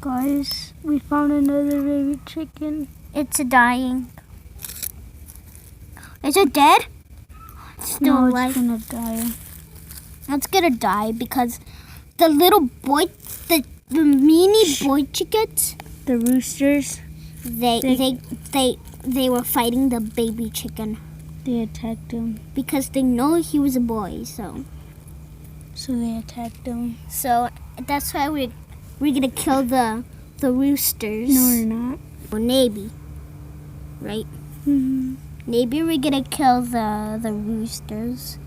Guys, we found another baby chicken. It's dying. Is it dead? It's still alive. It's gonna die. It's gonna die because the little boy, the mini boy chickens, The roosters, they were fighting the baby chicken they attacked him. because they know he was a boy. So they attacked him. So that's why we're gonna kill the roosters. No, we're not. Or maybe, right? Mm-hmm. Maybe we're gonna kill the roosters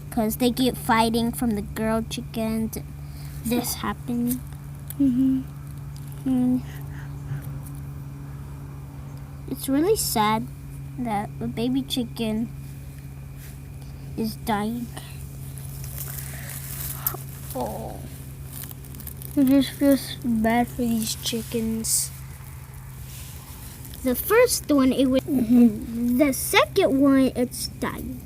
because they keep fighting from the girl chickens. This happened. Mm-hmm. It's really sad that a baby chicken is dying. Oh. It just feels bad for these chickens. The first one, it was. The second one, it's dying.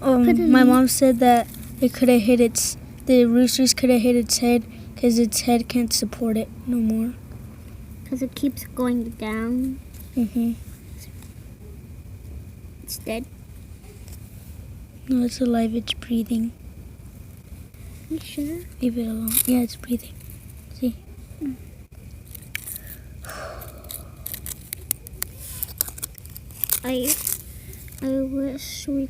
My mom said that the roosters could have hit its head because its head can't support it no more. Because it keeps going down. Mm-hmm. It's dead. No, it's alive. It's breathing. You sure? Leave it alone. Yeah, it's breathing. See? I wish we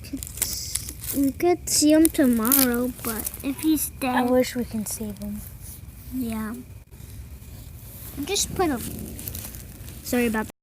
could see him tomorrow, but if he's dead, I wish we can save him. yeah. Just put him. Sorry about that.